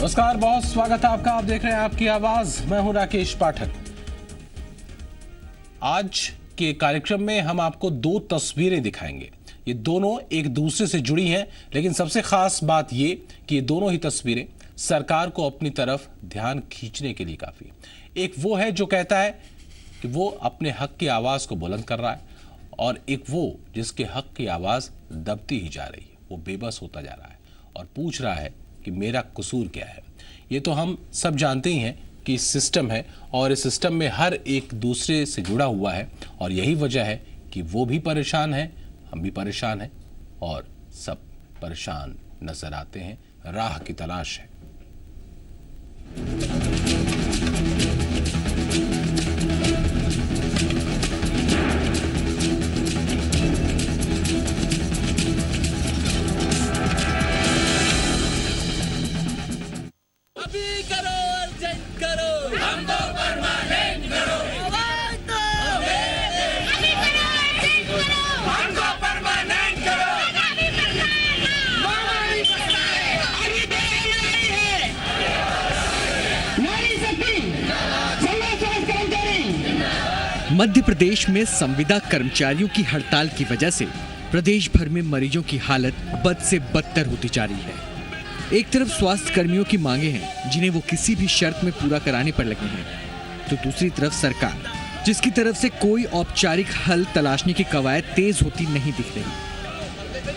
नमस्कार, बहुत स्वागत है आपका। आप देख रहे हैं आपकी आवाज, मैं हूं राकेश पाठक। आज के कार्यक्रम में हम आपको दो तस्वीरें दिखाएंगे। ये दोनों एक दूसरे से जुड़ी हैं, लेकिन सबसे खास बात ये कि ये दोनों ही तस्वीरें सरकार को अपनी तरफ ध्यान खींचने के लिए काफी। एक वो है जो कहता है कि वो अपने हक की आवाज को बुलंद कर रहा है, और एक वो जिसके हक की आवाज दबती ही जा रही है। वो बेबस होता जा रहा है और पूछ रहा है कि मेरा कसूर क्या है। ये तो हम सब जानते ही हैं कि सिस्टम है, और इस सिस्टम में हर एक दूसरे से जुड़ा हुआ है, और यही वजह है कि वो भी परेशान है, हम भी परेशान हैं, और सब परेशान नजर आते हैं। राह की तलाश है। मध्य प्रदेश में संविदा कर्मचारियों की हड़ताल की वजह से प्रदेश भर में मरीजों की हालत बद से बदतर होती जा रही है। एक तरफ स्वास्थ्य कर्मियों की मांगे हैं जिन्हें वो किसी भी शर्त में पूरा कराने पर लगे हैं, तो दूसरी तरफ सरकार, जिसकी तरफ से कोई औपचारिक हल तलाशने की कवायद तेज होती नहीं दिख रही।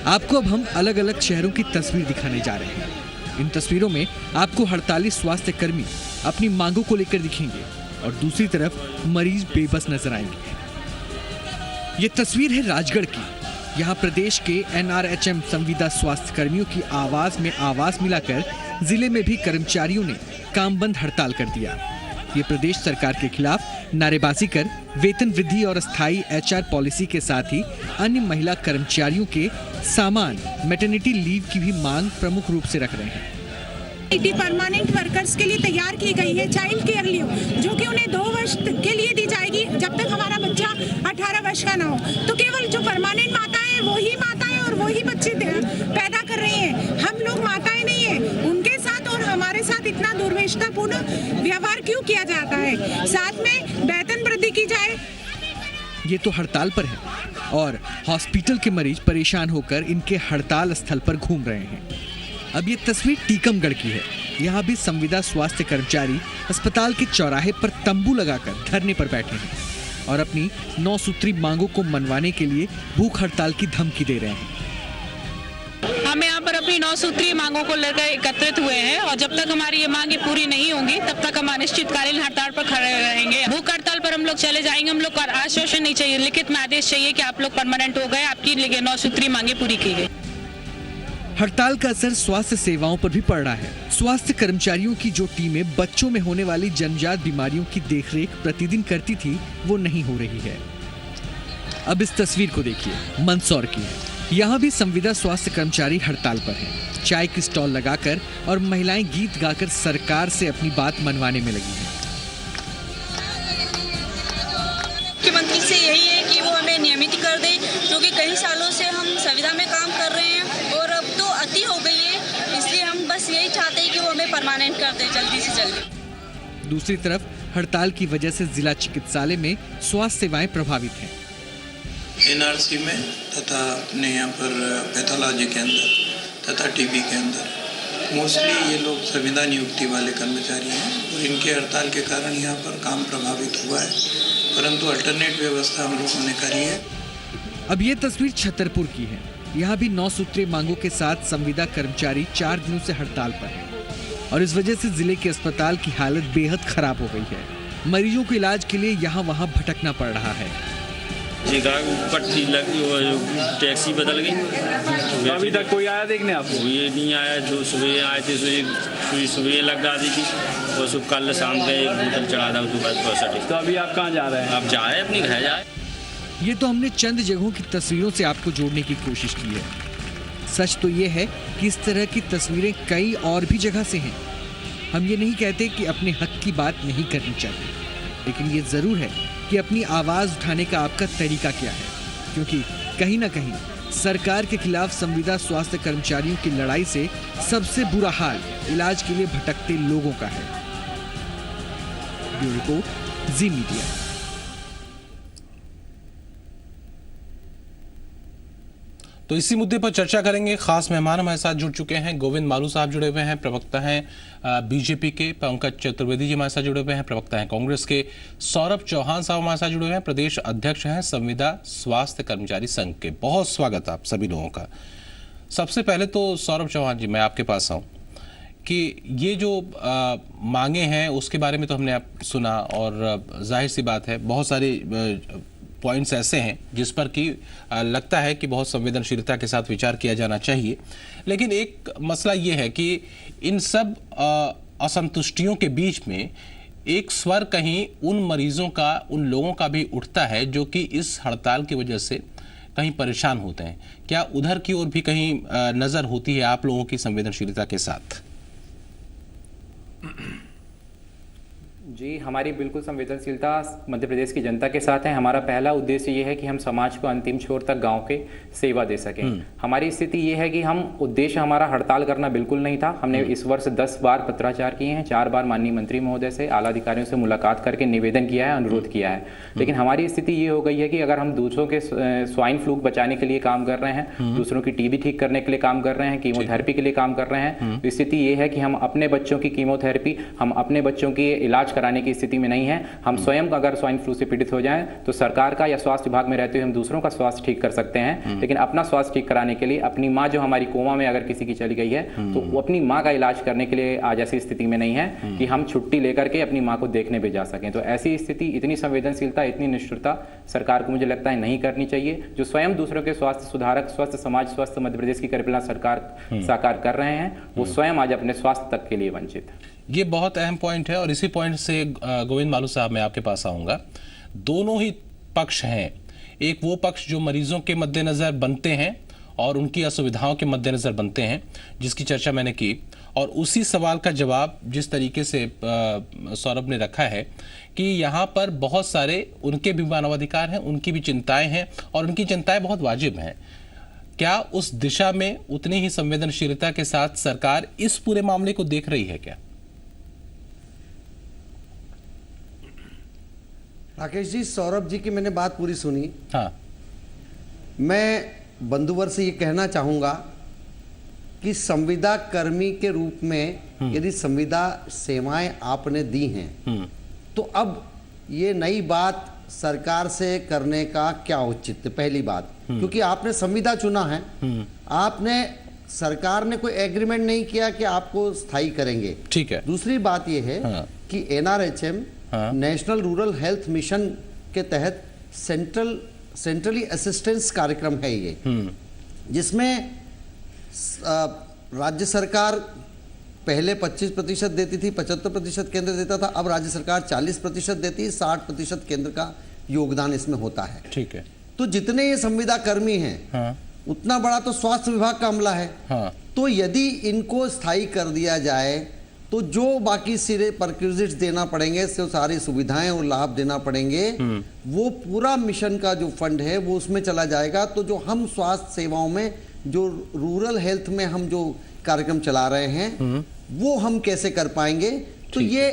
आपको अब हम अलग अलग शहरों की तस्वीर दिखाने जा रहे हैं। इन तस्वीरों में आपको हड़ताली स्वास्थ्य कर्मी अपनी मांगों को लेकर दिखेंगे, और दूसरी तरफ मरीज बेबस नजर आएंगे। ये तस्वीर है राजगढ़ की। यहाँ प्रदेश के NRHM संविदा स्वास्थ्य कर्मियों की आवाज में आवाज मिलाकर जिले में भी कर्मचारियों ने काम बंद हड़ताल कर दिया। ये प्रदेश सरकार के खिलाफ नारेबाजी कर वेतन वृद्धि और अस्थायी HR पॉलिसी के साथ ही अन्य महिला कर्मचारियों के सामान मैटरनिटी लीव की भी मांग प्रमुख रूप से रख रहे हैं। परमानेंट वर्कर्स के लिए तैयार की गई है चाइल्ड केयर लीव, जो कि उन्हें 2 वर्ष के लिए दी जाएगी, जब तक हमारा बच्चा 18 वर्ष का ना हो। तो केवल जो परमानेंट माताएं हैं वही माताएं और वही बच्चे पैदा कर रही हैं। हम लोग माताएं नहीं है, उनके साथ और हमारे साथ इतना दुर्व्यवस्थापूर्ण व्यवहार क्यों किया जाता है? साथ में वेतन वृद्धि की जाए। ये तो हड़ताल पर है, और हॉस्पिटल के मरीज परेशान होकर इनके हड़ताल स्थल पर घूम रहे हैं। अब ये तस्वीर टीकमगढ़ की है। यहाँ भी संविदा स्वास्थ्य कर्मचारी अस्पताल के चौराहे पर तंबू लगाकर धरने पर बैठे हैं और अपनी 9 सूत्री मांगों को मनवाने के लिए भूख हड़ताल की धमकी दे रहे हैं। हम यहाँ पर अपनी 9 सूत्री मांगों को लेकर एकत्रित हुए हैं, और जब तक हमारी ये मांगे पूरी नहीं होंगी तब तक हम अनिश्चितकालीन हड़ताल पर खड़े रहेंगे। भूख हड़ताल पर हम लोग चले जाएंगे। हम लोग को आश्वासन नहीं चाहिए, लिखित में आदेश चाहिए कि आप लोग परमानेंट हो गए, आपकी 9 सूत्री मांगे पूरी की गई। हड़ताल का असर स्वास्थ्य सेवाओं पर भी पड़ रहा है। स्वास्थ्य कर्मचारियों की जो टीमें बच्चों में होने वाली जन्मजात बीमारियों की देखरेख प्रतिदिन करती थी, वो नहीं हो रही है। अब इस तस्वीर को देखिए, मंदसौर की है। यहाँ भी संविदा स्वास्थ्य कर्मचारी हड़ताल पर हैं। चाय की स्टॉल लगाकर और महिलाएं गीत गाकर सरकार से अपनी बात मनवाने में लगी हैं। मुख्यमंत्री से यही है कि वो हमें नियमित कर दे, क्योंकि कई सालों से हम संविदा में काम कर रहे हैं और अब तो अति हो गई है। इसलिए हम बस यही चाहते हैं कि वो हमें परमानेंट कर दे जल्दी से जल्दी। दूसरी तरफ हड़ताल की वजह से जिला चिकित्सालय में स्वास्थ्य सेवाएं प्रभावित हैं। NRC में तथा अपने यहाँ पर पैथोलॉजी के अंदर तथा TB के अंदर मोस्टली ये लोग संविदा नियुक्ति वाले कर्मचारी हैं, और इनके हड़ताल के कारण यहाँ पर काम प्रभावित हुआ है, परंतु अल्टरनेट व्यवस्था हम लोगों ने करी है। अब ये तस्वीर छतरपुर की है। यहाँ भी 9 सूत्री मांगों के साथ संविदा कर्मचारी 4 दिनों से हड़ताल पर हैं, और इस वजह से जिले के अस्पताल की हालत बेहद खराब हो गई है। मरीजों को इलाज के लिए यहाँ वहाँ भटकना पड़ रहा है। पट्टी लगी, टैक्सी बदल गई। अभी तक कोई आया देखने आपको? ये नहीं आया। जो सुबह आए थे सुबह लगा दी थी, और सुबह कल शाम का एक बोतल चढ़ा था उसके बाद 65। तो अभी आप कहाँ जा रहे हैं? आप जाए अपने घर जाए। ये तो हमने चंद जगहों की तस्वीरों से आपको जोड़ने की कोशिश की है। सच तो ये है कि इस तरह की तस्वीरें कई और भी जगह से हैं। हम ये नहीं कहते कि अपने हक की बात नहीं करनी चाहिए, लेकिन ये जरूर है कि अपनी आवाज उठाने का आपका तरीका क्या है, क्योंकि कहीं ना कहीं सरकार के खिलाफ संविदा स्वास्थ्य कर्मचारियों की लड़ाई से सबसे बुरा हाल इलाज के लिए भटकते लोगों का है। ब्यूरो रिपोर्ट, जी मीडिया। तो इसी मुद्दे पर चर्चा करेंगे। खास मेहमान हमारे साथ जुड़ चुके हैं। गोविंद मालू साहब जुड़े हुए हैं, प्रवक्ता हैं बीजेपी के। पंकज चतुर्वेदी जी हमारे साथ जुड़े हुए हैं, प्रवक्ता हैं कांग्रेस के। सौरभ चौहान साहब हमारे साथ जुड़े हुए हैं, प्रदेश अध्यक्ष हैं संविदा स्वास्थ्य कर्मचारी संघ के। बहुत स्वागत आप सभी लोगों का। सबसे पहले तो सौरभ चौहान जी, मैं आपके पास आऊँ कि ये जो मांगे हैं उसके बारे में तो हमने आप सुना, और जाहिर सी बात है बहुत सारी पॉइंट्स ऐसे हैं जिस पर कि लगता है कि बहुत संवेदनशीलता के साथ विचार किया जाना चाहिए। लेकिन एक मसला ये है कि इन सब असंतुष्टियों के बीच में एक स्वर कहीं उन मरीजों का, उन लोगों का भी उठता है जो कि इस हड़ताल की वजह से कहीं परेशान होते हैं। क्या उधर की ओर भी कहीं नज़र होती है आप लोगों की संवेदनशीलता के साथ? जी, हमारी बिल्कुल संवेदनशीलता मध्य प्रदेश की जनता के साथ है। हमारा पहला उद्देश्य ये है कि हम समाज को अंतिम छोर तक गांव के सेवा दे सकें। हमारी स्थिति ये है कि हम उद्देश्य हमारा हड़ताल करना बिल्कुल नहीं था। हमने इस वर्ष 10 बार पत्राचार किए हैं, 4 बार माननीय मंत्री महोदय से, आला अधिकारियों से मुलाकात करके निवेदन किया है, अनुरोध किया है। लेकिन हमारी स्थिति ये हो गई है कि अगर हम दूसरों के स्वाइन फ्लू बचाने के लिए काम कर रहे हैं, दूसरों की टीबी ठीक करने के लिए काम कर रहे हैं, कीमोथेरेपी के लिए काम कर रहे हैं, तो स्थिति ये है कि हम अपने बच्चों की कीमोथेरेपी, हम अपने बच्चों की इलाज कराने की स्थिति में नहीं है। हम स्वयं अगर स्वाइन फ्लू से पीड़ित हो जाएं तो सरकार का या स्वास्थ्य विभाग में रहते हुए हम दूसरों का स्वास्थ्य ठीक कर सकते हैं, लेकिन अपना स्वास्थ्य ठीक कराने के लिए अपनी माँ जो हमारी कोमा में अगर किसी की चली गई है तो वो अपनी माँ का इलाज करने के लिए आज ऐसी स्थिति में नहीं है कि हम छुट्टी लेकर के अपनी माँ को देखने भी जा सकें। तो ऐसी स्थिति, इतनी संवेदनशीलता, इतनी निष्ठुरता सरकार को मुझे लगता है नहीं करनी चाहिए। जो स्वयं दूसरों के स्वास्थ्य सुधारक, स्वस्थ समाज, स्वस्थ मध्य प्रदेश की कल्पना सरकार साकार कर रहे हैं, वो स्वयं आज अपने स्वास्थ्य तक के लिए वंचित है। ये बहुत अहम पॉइंट है, और इसी पॉइंट से गोविंद मालू साहब मैं आपके पास आऊँगा। दोनों ही पक्ष हैं। एक वो पक्ष जो मरीजों के मद्देनज़र बनते हैं और उनकी असुविधाओं के मद्देनज़र बनते हैं, जिसकी चर्चा मैंने की, और उसी सवाल का जवाब जिस तरीके से सौरभ ने रखा है कि यहाँ पर बहुत सारे उनके भी मानवाधिकार हैं, उनकी भी चिंताएँ हैं, और उनकी चिंताएँ बहुत वाजिब हैं। क्या उस दिशा में उतनी ही संवेदनशीलता के साथ सरकार इस पूरे मामले को देख रही है क्या? राकेश जी, सौरभ जी की मैंने बात पूरी सुनी। हाँ, मैं बंधुवर से ये कहना चाहूँगा कि संविदा कर्मी के रूप में यदि संविदा सेवाएं आपने दी हैं तो अब ये नई बात सरकार से करने का क्या औचित्य? पहली बात, क्योंकि आपने संविदा चुना है, आपने, सरकार ने कोई एग्रीमेंट नहीं किया कि आपको स्थायी करेंगे। ठीक है। दूसरी बात ये है कि NRHM, national rural health mission के तहत सेंट्रली असिस्टेंस कार्यक्रम है ये, जिसमें राज्य सरकार पहले 25% देती थी, 75% केंद्र देता था, अब राज्य सरकार 40% देती है, 60% केंद्र का योगदान इसमें होता है। ठीक है। तो जितने ये संविदा कर्मी हैं, उतना बड़ा तो स्वास्थ्य विभाग का अमला है। तो यदि इनको स्थायी कर दिया जाए तो जो बाकी सिरे परक्विजिट्स देना पड़ेंगे, तो सारी सुविधाएं और लाभ देना पड़ेंगे, वो पूरा मिशन का जो फंड है वो उसमें चला जाएगा। तो जो हम स्वास्थ्य सेवाओं में, जो रूरल हेल्थ में हम जो कार्यक्रम चला रहे हैं, वो हम कैसे कर पाएंगे? तो ये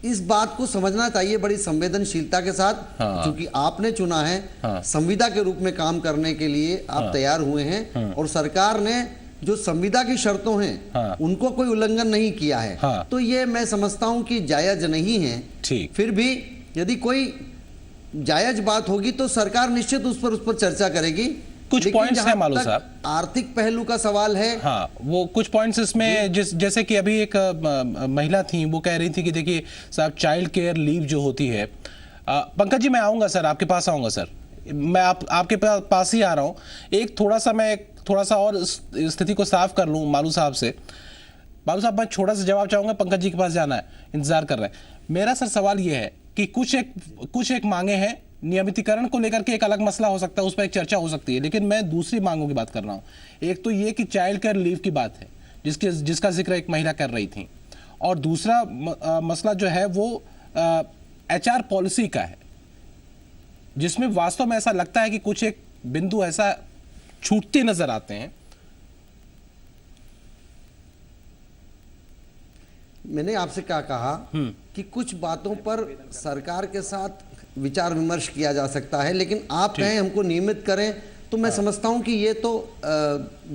इस बात को समझना चाहिए बड़ी संवेदनशीलता के साथ, क्योंकि आपने चुना है, संविदा के रूप में काम करने के लिए आप तैयार हुए हैं, और सरकार ने जो संविदा की शर्तों हैं उनको कोई उल्लंघन नहीं किया है। तो ये मैं समझता हूं कि जायज नहीं है। फिर भी यदि कोई जायज बात होगी तो सरकार निश्चित उस पर चर्चा करेगी। कुछ पॉइंट्स हैं मालू साहब, आर्थिक पहलू का सवाल है। वो कुछ पॉइंट्स इसमें, जैसे कि अभी एक महिला थी, वो कह रही थी कि देखिए साहब, चाइल्ड केयर लीव जो होती है, पंकज जी मैं आऊंगा सर, आपके पास आऊंगा सर, मैं आपके पास ही आ रहा हूं। एक थोड़ा सा और स्थिति को साफ कर लूं मालू साहब से। मालू साहब, मैं छोटा सा जवाब चाहूंगा, पंकज जी के पास जाना है, इंतजार कर रहे हैं। मेरा सर सवाल यह है कि कुछ एक मांगे हैं, नियमितीकरण को लेकर के एक अलग मसला हो सकता है, उस पर एक चर्चा हो सकती है, लेकिन मैं दूसरी मांगों की बात कर रहा हूं। एक तो ये कि चाइल्ड केयर लीव की बात है, जिसका जिक्र एक महिला कर रही थी, और दूसरा मसला जो है वो HR पॉलिसी का है, जिसमें वास्तव में ऐसा लगता है कि कुछ एक बिंदु ऐसा छूटते नजर आते हैं। मैंने आपसे क्या कहा कि कुछ बातों पर सरकार के साथ विचार विमर्श किया जा सकता है, लेकिन आप कहें हमको नियमित करें तो मैं समझता हूं कि ये तो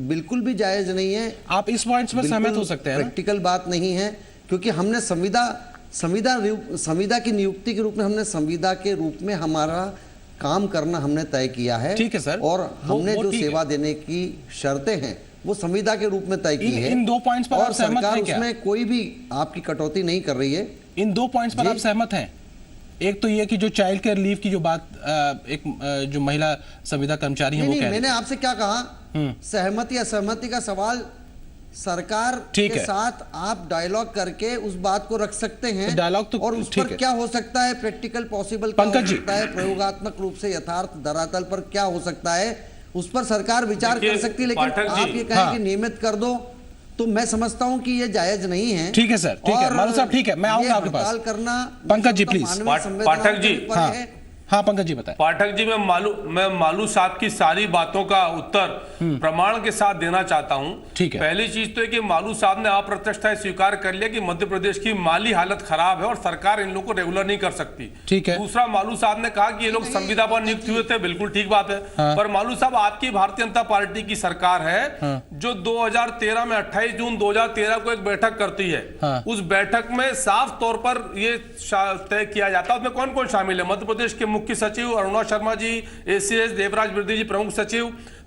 बिल्कुल भी जायज नहीं है। आप इस पॉइंट्स पर सहमत हो सकते हैं ना? प्रैक्टिकल बात नहीं है, क्योंकि हमने संविदा की नियुक्ति के रूप में हमने संविदा के रूप में हमारा काम करना हमने तय किया है। ठीक है सर। और हमने जो सेवा देने की शर्तें हैं वो संविदा के रूप में तय की है। इन 2 पॉइंट्स पर और आप सहमत हैं क्या? उसमें कोई भी आपकी कटौती नहीं कर रही है। इन 2 पॉइंट्स पर आप सहमत हैं? एक तो ये कि जो चाइल्ड केयर लीव की जो बात जो महिला संविदा कर्मचारी हैं वो कह रही हैं। मैंने आपसे क्या कहा, सहमति असहमति का सवाल सरकार के साथ आप डायलॉग करके उस बात को रख सकते हैं। डायलॉग तो और उस पर क्या हो सकता है, प्रैक्टिकल पॉसिबल क्या हो सकता है, प्रयोगात्मक रूप से यथार्थ धरातल पर क्या हो सकता है, उस पर सरकार विचार कर सकती है। लेकिन आप ये कहें कि नियमित कर दो, तो मैं समझता हूं कि ये जायज नहीं है। ठीक है सर, ठीक है मालू साहब, ठीक है, मैं आऊंगा आपके पास। हड़ताल करना पंकज जी प्लीज। पाठक जी, हाँ पंकज जी बताएं। पाठक जी, मैं मालू साहब की सारी बातों का उत्तर प्रमाण के साथ देना चाहता हूं। ठीक है। पहली चीज तो है कि मालू साहब ने अप्रत्यक्षता स्वीकार कर लिया कि मध्य प्रदेश की माली हालत खराब है और सरकार इन लोगों को रेगुलर नहीं कर सकती। ठीक है। दूसरा, मालू साहब ने कहा कि ये लोग संविदा पर नियुक्त हुए थे, बिल्कुल ठीक बात है। पर मालू साहब, आपकी भारतीय जनता पार्टी की सरकार है जो 2013 में 28 जून 2013 को एक बैठक करती है। उस बैठक में साफ तौर पर ये तय किया जाता है उसमें कौन कौन शामिल है। मध्य प्रदेश के मुख्य सचिव अरुणा शर्मा जी, एसीएस देवराज बिरदी जी प्रमुख सचिव,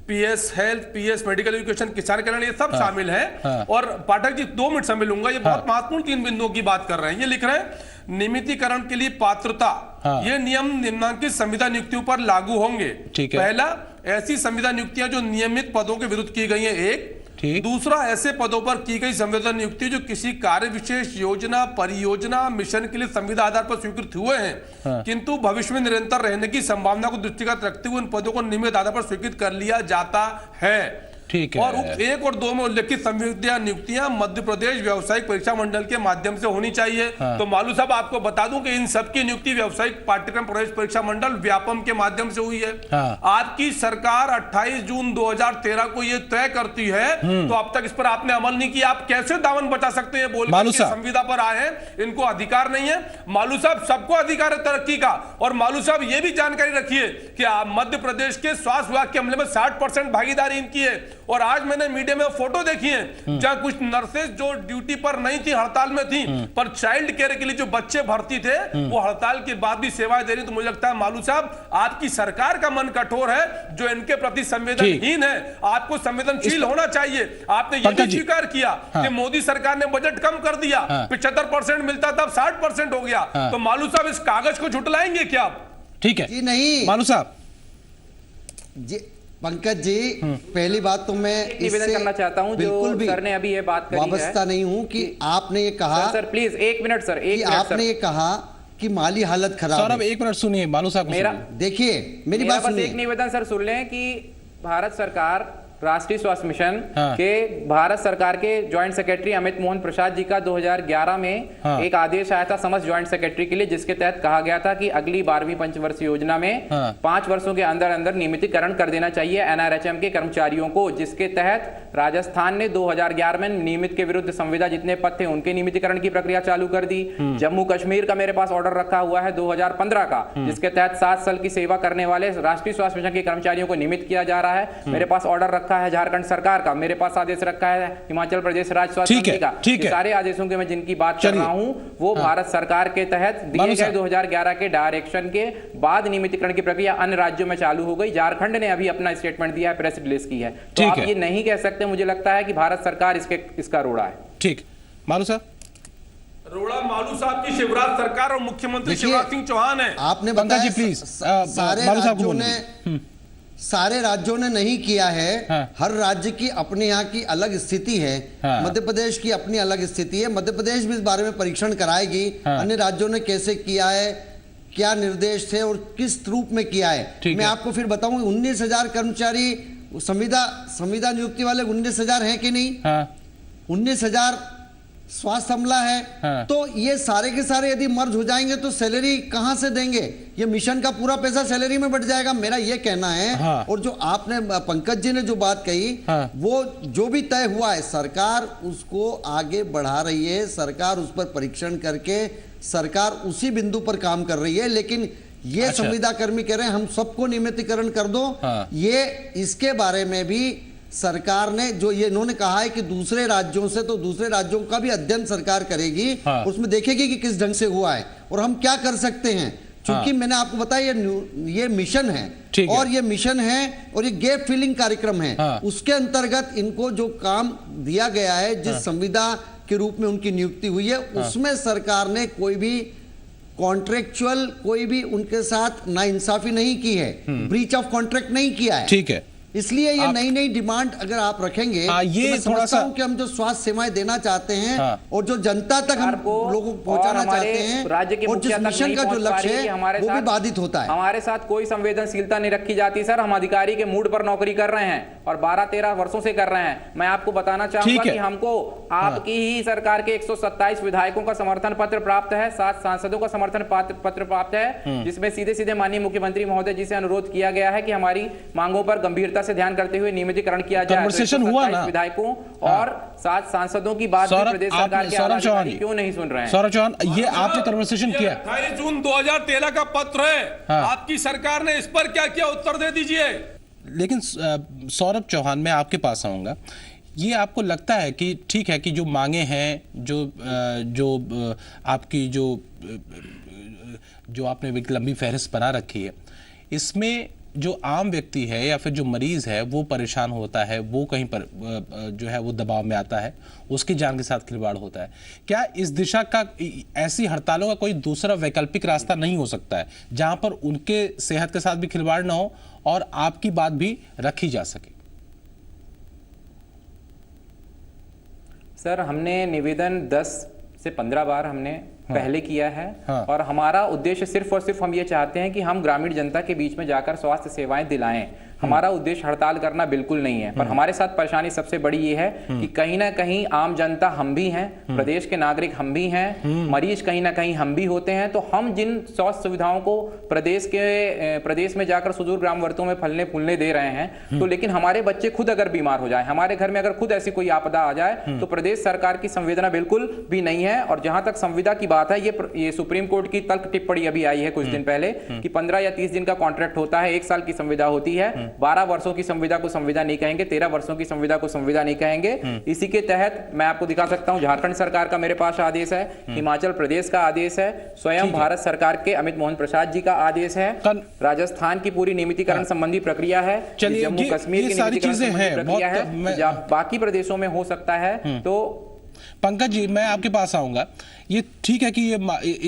PS health, PS medical education, किसान कल्याण, ये सब शामिल हैं। और पाठक जी 2 मिनट समय लूंगा, ये बहुत महत्वपूर्ण 3 बिंदुओं की बात कर रहे हैं। ये लिख रहे हैं नियमितीकरण के लिए पात्रता, ये नियम निम्नांकित संविदा नियुक्तियों पर लागू होंगे। पहला, ऐसी संविदा नियुक्तियां जो नियमित पदों के विरुद्ध की गई हैं, एक। दूसरा, ऐसे पदों पर की गई संविदा नियुक्ति जो किसी कार्य विशेष, योजना, परियोजना, मिशन के लिए संविदा आधार पर स्वीकृत हुए हैं किंतु भविष्य में निरंतर रहने की संभावना को दृष्टिगत रखते हुए उन पदों को नियमित आधार पर स्वीकृत कर लिया जाता है। ठीक है। और 1 और 2 में उल्लेखित संविदा नियुक्तियां मध्य प्रदेश व्यावसायिक परीक्षा मंडल के माध्यम से होनी चाहिए। तो मालू साहब, आपको बता दूं कि इन सबकी नियुक्ति व्यावसायिक पाठ्यक्रम प्रवेश परीक्षा मंडल व्यापम के माध्यम से हुई है। आपकी सरकार 28 जून 2013 को यह तय करती है, तो अब तक इस पर आपने अमल नहीं किया। आप कैसे दामन बचा सकते हैं बोल के संविदा पर आए हैं, इनको अधिकार नहीं है। मालू साहब, सबको अधिकार है तरक्की का। और मालू साहब, ये भी जानकारी रखिए कि मध्य प्रदेश के स्वास्थ्य विभाग के अमले में 60% भागीदारी इनकी है। और आज मैंने मीडिया में फोटो देखी है जहां कुछ नर्सेज जो ड्यूटी पर नहीं थी, हड़ताल में थी, पर चाइल्ड केयर के लिए जो बच्चे भर्ती थे वो हड़ताल के बाद भी सेवाएं दे रही। तो मुझे लगता है मालू साहब, आपकी सरकार का मन कठोर है जो इनके प्रति संवेदनहीन है। आपको संवेदनशील होना चाहिए। आपने ये भी स्वीकार किया कि मोदी सरकार ने बजट कम कर दिया, 75% मिलता था, अब 60% हो गया। तो मालू साहब, इस कागज को झुटलाएंगे क्या आप? ठीक है जी नहीं मालू साहब जी। पंकज जी, पहली बात तो मैं निवेदन करना चाहता हूं, जो सर ने अभी ये बात करी है, वाबस्ता नहीं हूं कि आपने ये कहा। सर प्लीज 1 मिनट सर, आपने ये कहा कि माली हालत खराब है। सर अब 1 मिनट सुनिए मालू साहब, मेरा देखिए, मेरी बात सुनिए। एक निवेदन सर सुन लें कि भारत सरकार राष्ट्रीय स्वास्थ्य मिशन के भारत सरकार के ज्वाइंट सेक्रेटरी अमित मोहन प्रसाद जी का 2011 में एक आदेश आया था समस्त ज्वाइंट सेक्रेटरी के लिए, जिसके तहत कहा गया था कि अगली 12वीं पंचवर्षीय योजना में 5 वर्षों के अंदर अंदर नियमितीकरण कर देना चाहिए एनआरएचएम के कर्मचारियों को, जिसके तहत राजस्थान ने 2011 में नियमित के विरुद्ध संविदा जितने पद थे उनके नियमितीकरण की प्रक्रिया चालू कर दी। जम्मू कश्मीर का मेरे पास ऑर्डर रखा हुआ है 2015 का, जिसके तहत 7 साल की सेवा करने वाले राष्ट्रीय स्वास्थ्य मिशन के कर्मचारियों को नियमित किया जा रहा है। मेरे पास ऑर्डर रखा है झारखंड सरकार का, मेरे पास आदेश रखा है हिमाचल प्रदेश राज्य स्वास्थ्य मंत्री का। ये सारे आदेशों के मैं जिनकी बात कर रहा हूं वो भारत सरकार के तहत दिए गए 2011 के डायरेक्शन के बाद नियमितीकरण की प्रक्रिया अन्य राज्यों में चालू हो गई। झारखंड ने अभी अपना स्टेटमेंट दिया है, प्रेस रिलीज की है। तो आप ये नहीं कह सकते, मुझे लगता है कि भारत सरकार इसका रोड़ा है। ठीक, मालू साहब, रोड़ा मालू साहब की शिवराज सरकार और मुख्यमंत्री शिवराज सिंह चौहान है। आपने बताया जी प्लीज, सारे राज्यों ने नहीं किया है। हर राज्य की अपने यहाँ की अलग स्थिति है। मध्य प्रदेश की अपनी अलग स्थिति है। मध्य प्रदेश भी इस बारे में परीक्षण कराएगी अन्य राज्यों ने कैसे किया है, क्या निर्देश थे और किस रूप में किया है। मैं आपको फिर बताऊं, 19,000 कर्मचारी संविदा नियुक्ति वाले 19,000 हैं कि नहीं? 19,000 स्वास्थ्य अमला है। हाँ। तो ये सारे के सारे यदि मर्ज हो जाएंगे तो सैलरी कहां से देंगे? ये मिशन का पूरा पैसा सैलरी में बढ़ जाएगा, मेरा ये कहना है। हाँ। और जो आपने पंकज जी ने जो बात कही, हाँ। वो जो भी तय हुआ है सरकार उसको आगे बढ़ा रही है, सरकार उस पर परीक्षण करके सरकार उसी बिंदु पर काम कर रही है। लेकिन ये अच्छा। संविदा कर्मी कह रहे हैं हम सबको नियमितीकरण कर दो। हाँ। ये इसके बारे में भी सरकार ने जो ये इन्होंने कहा है कि दूसरे राज्यों से, तो दूसरे राज्यों का भी अध्ययन सरकार करेगी। हाँ। उसमें देखेगी कि किस ढंग से हुआ है और हम क्या कर सकते हैं। क्योंकि मैंने आपको बताया ये मिशन है, ठीक है। और ये मिशन है और ये गैप फिलिंग कार्यक्रम है। हाँ। उसके अंतर्गत इनको जो काम दिया गया है, जिस संविदा के रूप में उनकी नियुक्ति हुई है, उसमें सरकार ने कोई भी कॉन्ट्रेक्चुअल कोई भी उनके साथ नाइंसाफी नहीं की है, ब्रीच ऑफ कॉन्ट्रैक्ट नहीं किया है। ठीक है, इसलिए ये नई नई डिमांड अगर आप रखेंगे ये तो मैं थोड़ा समझता सा हूं कि हम जो स्वास्थ्य सेवाएं देना चाहते हैं और जो जनता तक हम लोगों को पहुंचाना चाहते हैं, राज्य के और जिस मिशन का जो लक्ष्य है वो भी बाधित होता है। हमारे साथ कोई संवेदनशीलता नहीं रखी जाती सर। हम अधिकारी के मूड पर नौकरी कर रहे हैं और 12-13 वर्षों से कर रहे हैं। मैं आपको बताना चाहूंगा कि हमको आपकी ही सरकार के 127 विधायकों का समर्थन पत्र प्राप्त है, 7 सांसदों का समर्थन पत्र प्राप्त है, जिसमें सीधे सीधे माननीय मुख्यमंत्री महोदय जी से अनुरोध किया गया है कि हमारी मांगों पर गंभीरता से ध्यान करते हुए नियमितीकरण किया जाए। कन्वर्सेशन हुआ ना विधायकों और 7 सांसदों की बात भी प्रदेश सरकार के आला अधिकारी क्यों नहीं सुन रहे हैं? सौरभ चौहान, ये आपने कन्वर्सेशन किया? 28 जून 2013 का पत्र है। आपकी सरकार ने इस पर क्या किया, उत्तर दे दीजिए। लेकिन सौरभ चौहान, मैं आपके पास आऊंगा। ये आपको लगता है कि ठीक है कि जो मांगे हैं, जो आपकी जो आपने एक लंबी फहरिस्त बना रखी है, इसमें जो आम व्यक्ति है या फिर जो मरीज है वो परेशान होता है, वो कहीं पर जो है वो दबाव में आता है, उसकी जान के साथ खिलवाड़ होता है। क्या इस दिशा का, ऐसी हड़तालों का कोई दूसरा वैकल्पिक रास्ता नहीं हो सकता है जहां पर उनके सेहत के साथ भी खिलवाड़ ना हो और आपकी बात भी रखी जा सके? सर, हमने निवेदन 10 से 15 बार हमने पहले किया है। और हमारा उद्देश्य सिर्फ और सिर्फ हम ये चाहते हैं कि हम ग्रामीण जनता के बीच में जाकर स्वास्थ्य सेवाएं दिलाएं। हमारा उद्देश्य हड़ताल करना बिल्कुल नहीं है। पर हमारे साथ परेशानी सबसे बड़ी ये है कि कहीं ना कहीं आम जनता हम भी हैं, प्रदेश के नागरिक हम भी हैं, मरीज कहीं ना कहीं हम भी होते हैं। तो हम जिन स्वास्थ्य सुविधाओं को प्रदेश में जाकर सुदूर ग्रामवर्तों में फलने फूलने दे रहे हैं, तो लेकिन हमारे बच्चे खुद अगर बीमार हो जाए, हमारे घर में अगर खुद ऐसी कोई आपदा आ जाए, तो प्रदेश सरकार की संवेदना बिल्कुल भी नहीं है। और जहां तक संविदा की बात है, ये सुप्रीम कोर्ट की तल्ख टिप्पणी अभी आई है कुछ दिन पहले कि 15 या 30 दिन का कॉन्ट्रैक्ट होता है, 1 साल की संविदा होती है। 12 वर्षों की संविदा को संविदा नहीं कहेंगे, 13 वर्षों की संविदा को संविदा नहीं कहेंगे। इसी के तहत मैं आपको दिखा सकता हूं, झारखंड सरकार का मेरे पास आदेश है, हिमाचल प्रदेश का आदेश है, स्वयं भारत सरकार के अमित मोहन प्रसाद जी का आदेश है, राजस्थान की पूरी नियमितीकरण संबंधी प्रक्रिया है, जम्मू कश्मीर की नियमितीकरण संबंधी प्रक्रिया है, बाकी प्रदेशों में हो सकता है। तो पंकज जी, मैं आपके पास आऊंगा। ये ठीक है कि ये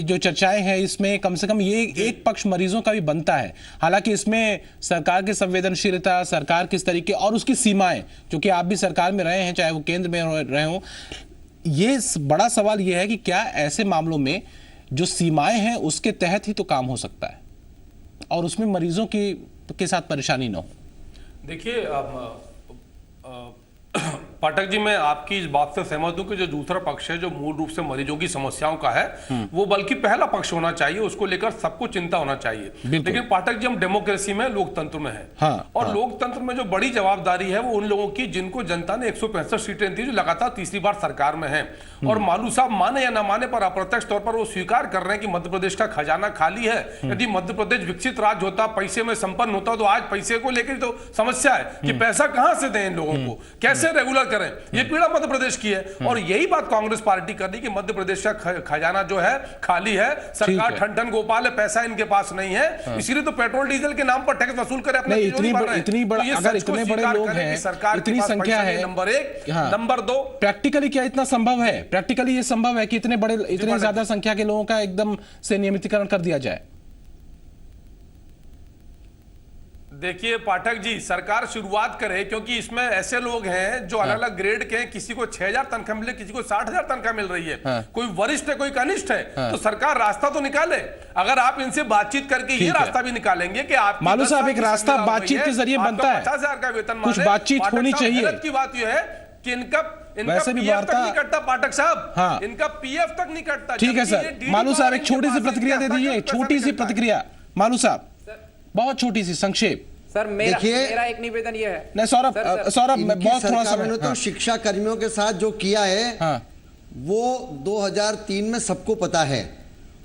जो चर्चाएं हैं, इसमें कम से कम ये एक पक्ष मरीजों का भी बनता है। हालांकि इसमें सरकार की संवेदनशीलता, सरकार किस तरीके और उसकी सीमाएं, क्योंकि आप भी सरकार में रहे हैं, चाहे वो केंद्र में रहे हो, ये बड़ा सवाल ये है कि क्या ऐसे मामलों में जो सीमाएं हैं उसके तहत ही तो काम हो सकता है और उसमें मरीजों के साथ परेशानी ना हो। देखिए पाठक जी, मैं आपकी इस बात से सहमत हूं कि जो दूसरा पक्ष है, जो मूल रूप से मरीजों की समस्याओं का है, वो बल्कि पहला पक्ष होना चाहिए, उसको लेकर सबको चिंता होना चाहिए। लेकिन पाठक जी, हम डेमोक्रेसी में, लोकतंत्र में है, और लोकतंत्र में जो बड़ी जवाबदारी है वो उन लोगों की जिनको जनता ने 165 सीटें दी, जो लगातार तीसरी बार सरकार में है। और मालू साहब माने या ना माने, पर अप्रत्यक्ष तौर पर वो स्वीकार कर रहे हैं कि मध्य प्रदेश का खजाना खाली है। यदि मध्य प्रदेश विकसित राज्य होता, पैसे में संपन्न होता, तो आज पैसे को लेकर तो समस्या है कि पैसा कहां से दें इन लोगों को, कैसे रेगुलर करें। ये पीड़ा मध्य प्रदेश की है और यही बात कांग्रेस पार्टी कर रही कि मध्य प्रदेश का खजाना जो है खाली है, सरकार ठन ठन गोपाल है, पैसा इनके पास नहीं है, इसीलिए तो पेट्रोल डीजल के नाम पर टैक्स वसूल करे अपने। इतनी बड़ा, अगर इतने बड़े लोग हैं, इतनी संख्या है, नंबर 1, नंबर 2, प्रैक्टिकली क्या इतना संभव है? प्रैक्टिकली ये संभव है कि इतने ज्यादा संख्या के लोगों का एकदम से नियमितीकरण कर दिया जाए? देखिए पाठक जी, सरकार शुरुआत करे, क्योंकि इसमें ऐसे लोग हैं जो अलग अलग ग्रेड के हैं, किसी को 6000 तनख्वाह मिले, किसी को 60,000 तनख्वाह मिल रही है, कोई वरिष्ठ है, कोई कनिष्ठ है, तो सरकार रास्ता तो निकाले। अगर आप इनसे बातचीत करके ये रास्ता भी निकालेंगे कि आप मालूम साहब, एक रास्ता बातचीत के जरिए बनता है, 50,000 का वेतन, कुछ बातचीत होनी चाहिए। की बात यह है कि इनका इनका वैसे भी PF वार्ता तक नहीं कटता पाठक साहब। हाँ। इनका PF तक नहीं कटता। ठीक है जबकि ये सर, DD मालू साहब एक इनके छोटी सी पास प्रतिक्रिया दे इनके दीजिए, हस्ताक्षर छोटी सी पैसा नहीं कटता है। प्रतिक्रिया मालू साहब, बहुत छोटी सी संक्षेप। सर मेरा देखिए- मेरा एक निवेदन ये है। नहीं सौरभ, सौरभ मैं इनकी बहुत थोड़ा सरकारों ने सा तो शिक्षा कर्मियों के साथ जो किया है हाँ वो 2003 में सबको पता है,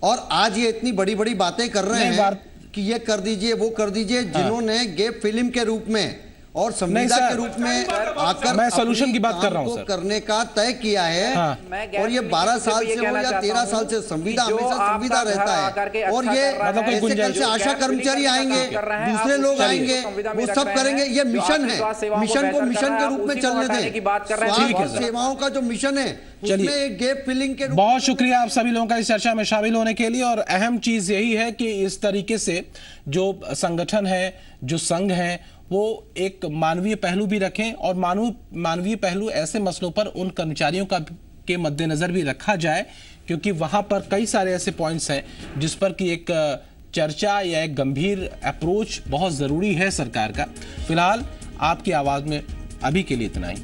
और आज ये इतनी बड़ी बड़ी बातें कर रहे नहीं, हैं कि ये कर दीजिए वो कर दीजिए, जिन्होंने गैप फिल्म के रूप में और संविदा सर, के रूप में आकर मैं सॉल्यूशन अपनी की बात कर रहा हूं काम को सर। करने का तय किया है। हाँ। और ये 12 साल से हो या 13 साल से संविदा हमेशा संविदा रहता है, और ये मतलब कोई ऐसे कल गुंजाइश से आशा कर्मचारी आएंगे, दूसरे लोग आएंगे, वो सब करेंगे। ये मिशन है, मिशन को मिशन के रूप में चलने दें। स्वास्थ्य सेवाओं का जो मिशन है उसमें एक गैप फिलिंग के रूप। बहुत शुक्रिया आप सभी लोगों का इस चर्चा में शामिल होने के लिए। और अहम चीज यही है कि इस तरीके से जो संगठन है, जो संघ है, वो एक मानवीय पहलू भी रखें, और मानवीय पहलू ऐसे मसलों पर उन कर्मचारियों का के मद्देनजर भी रखा जाए, क्योंकि वहां पर कई सारे ऐसे पॉइंट्स हैं जिस पर कि एक चर्चा या एक गंभीर अप्रोच बहुत जरूरी है सरकार का। फिलहाल आपकी आवाज में अभी के लिए इतना ही।